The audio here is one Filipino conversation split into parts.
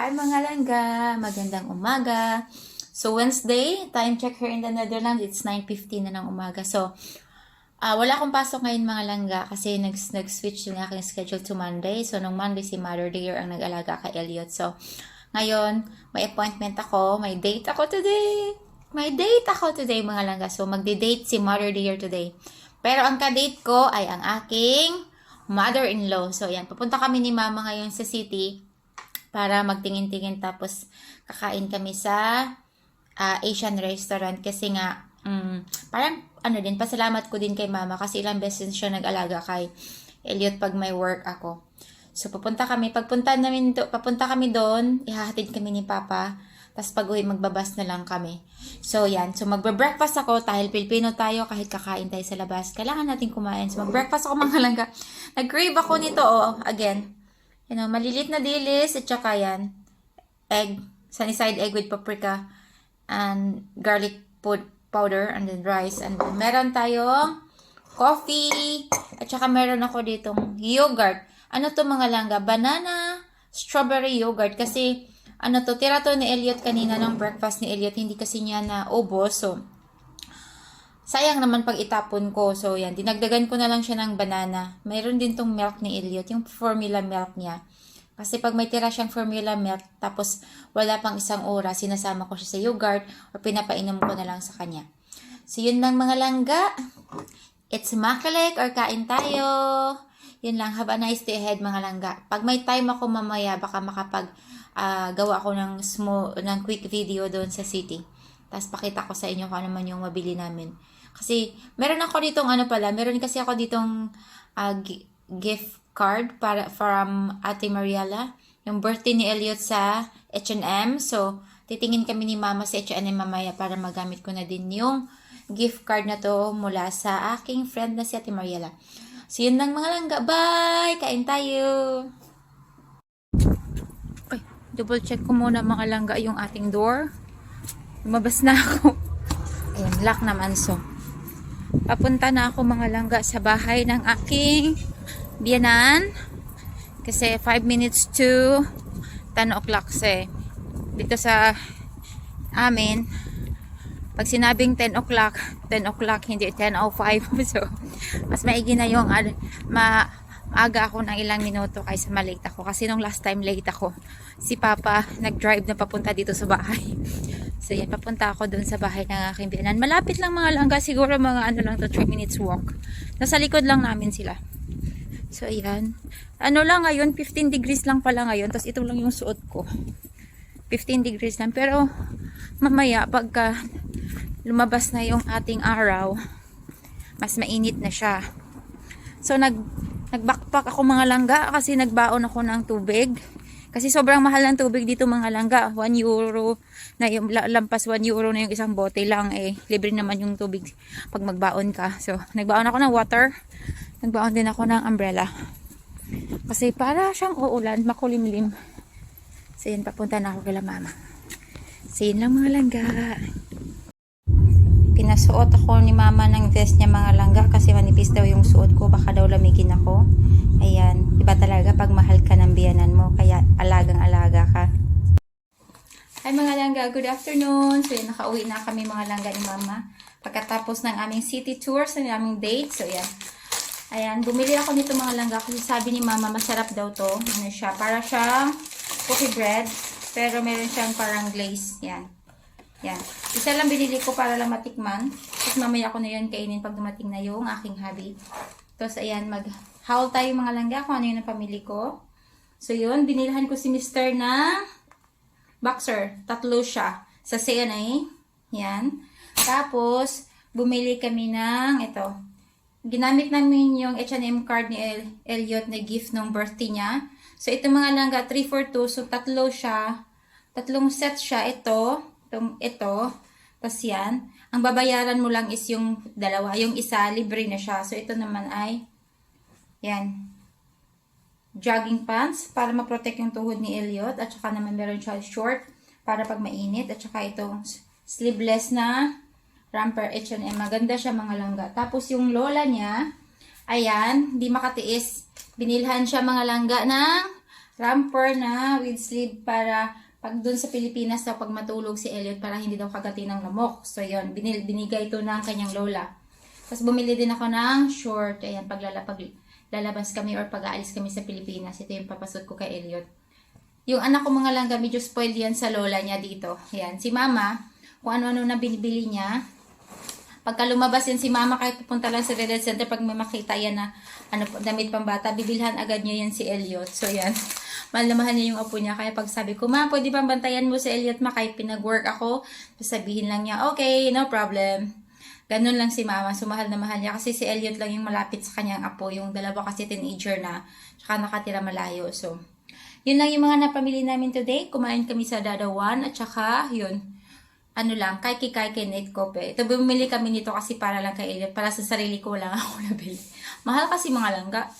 Hi mga langga! Magandang umaga! So Wednesday, time check here in the Netherlands, it's 9:15 na ng umaga. So, wala akong pasok ngayon mga langga kasi nag-switch yung aking schedule to Monday. So, nung Monday si Mother Dear ang nag-alaga kay Elliot. So, ngayon, may appointment ako, may date ako today. May date ako today mga langga. So, magdi-date si Mother Dear today. Pero ang ka-date ko ay ang aking mother-in-law. So, yan. Pupunta kami ni Mama ngayon sa city para magtingin-tingin tapos kakain kami sa Asian restaurant kasi nga parang din, pasalamat ko din kay Mama kasi ilang beses siya nag-alaga kay Elliot pag may work ako. So papunta kami doon, ihahatid kami ni Papa, tapos pag-uwi magbabas na lang kami. So yan, so magbe-breakfast ako dahil Pilipino tayo kahit kakain tayo sa labas. Kailangan natin kumain. So mag-breakfast ako mga langga. Nag-crave ako nito again. Malilit na dilis at saka yan, egg, sunny side egg with paprika and garlic powder and then rice. And then meron tayong coffee at saka meron ako ditong yogurt. Ano to mga langga? Banana, strawberry yogurt. Kasi tira to ni Elliot kanina ng breakfast ni Elliot. Hindi kasi niya na ubos. So, sayang naman pag itapon ko. So, yan. Dinagdagan ko na lang siya ng banana. Mayroon din tong milk ni Elliot. Yung formula milk niya. Kasi pag may tira siyang formula milk, tapos wala pang isang oras, sinasama ko siya sa yogurt o pinapainom ko na lang sa kanya. So, yun lang mga langga. It's makilik or kain tayo. Yun lang. Have a nice day ahead mga langga. Pag may time ako mamaya, baka gawa ako ng quick video doon sa city. Tapos pakita ko sa inyo kung ano man yung mabili namin. Kasi, meron kasi ako ditong gift card from Ate Mariela. Yung birthday ni Elliot sa H&M. So, titingin kami ni Mama sa H&M mamaya para magamit ko na din yung gift card na to mula sa aking friend na si Ate Mariela. So, yun lang mga langga. Bye! Kain tayo! Ay, double check ko muna mga langga yung ating door. Lumabas na ako. Ayan, lock naman. So, papunta na ako mga langga sa bahay ng aking biyanan. Kasi 5 minutes to 10 o'clock dito sa amin. Pag sinabing 10 o'clock, hindi 10:05. So, mas maigi na yung maaga ako ng ilang minuto kaysa malate ako. Kasi nung last time late ako, si Papa nag-drive na papunta dito sa bahay. So yan, papunta ako dun sa bahay ng aking biyanan. Malapit lang mga langga, siguro mga 3 minutes walk. Nasa likod lang namin sila. So ayan. Lang ngayon, 15 degrees lang pala ngayon. Tapos ito lang yung suot ko. 15 degrees lang. Pero mamaya, pagka lumabas na yung ating araw, mas mainit na siya. So nag-backpack ako mga langga kasi nagbaon ako ng tubig. Kasi sobrang mahal ng tubig dito mga langga. 1 euro na yung lampas 1 euro na yung isang bote lang libre naman yung tubig pag magbaon ka. So nagbaon ako ng water. Nagbaon din ako ng umbrella. Kasi para siyang uulan, makulimlim. So yun, papunta na ako kay Mama. So yun lang mga langga. Pinasuot ako ni Mama ng vest niya mga langga kasi manipis daw yung suot ko. Baka daw lamigin ako. Ayan, iba talaga pag mahal ka ng biyanan mo. Kaya alagang-alaga ka. Hi mga langga, good afternoon. So yun, nakauwi na kami mga langga ni Mama. Pagkatapos ng aming city tour sa aming date. So yan. Ayan, bumili ako nito mga langga kasi sabi ni Mama masarap daw to. Ano siya, para siyang cookie bread. Pero meron siyang parang glaze. Yan. Yan. Isa lang binili ko para lang matikman. Tapos mamaya ko na yun kainin pag dumating na yung aking hubby. Tapos ayan, mag-haul tayo mga langga kung ano yun ang pamili ko. So yun, binilhan ko si Mr. na boxer. 3 siya. Sa CNA. Yan. Tapos, bumili kami ng ito. Ginamit namin yung H&M card ni Elliot na gift nung birthday niya. So, ito mga langga, 3 for 2. So, 3 siya. 3 set siya. Ito. Tapos yan. Ang babayaran mo lang is yung dalawa. Yung isa, libre na siya. So, ito naman ay, yan. Jogging pants para ma-protect yung tuhod ni Elliot. At saka naman meron siya short para pag mainit. At saka itong sleeveless na romper H&M. Maganda siya mga langga. Tapos yung lola niya, ayan, di makatiis. Binilhan siya mga langga ng romper na with sleeve para pag doon sa Pilipinas daw pag matulog si Elliot para hindi daw kagati ng lamok. So yun, binigay ito ng kanyang lola. Tapos bumili din ako ng short. Ayan, pag lalabas kami or pag-aalis kami sa Pilipinas. Ito yung papasot ko kay Elliot. Yung anak ko mga langga, medyo spoiled yan sa lola niya dito. Ayan, si mama, kung ano-ano na binibili niya. Pagka lumabas yan si mama, kahit pupunta lang sa Red Center, pag may makita yan na damit pang bata, bibilhan agad niya yan si Elliot. So yan, mahal na mahal niya yung apo niya. Kaya pag sabi ko, ma, pwede bang bantayan mo si Elliot, ma, kahit pinag-work ako, sabihin lang niya, okay, no problem. Ganun lang si mama, so mahal na mahal niya. Kasi si Elliot lang yung malapit sa kanyang apo, yung dalawa kasi teenager na, tsaka nakatira malayo. So, yun lang yung mga napamili namin today. Kumain kami sa Dadawan, at tsaka, yun, ano lang, kay Net Kope. Ito, bumili kami nito kasi para lang kay Elliot, para sa sarili ko lang ako nabili. Mahal kasi mga langga.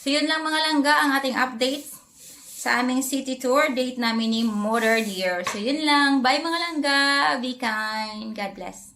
So, yun lang mga langga, ang ating update sa aming city tour. Date namin ni Mother Dear. So, yun lang. Bye mga langga. Be kind. God bless.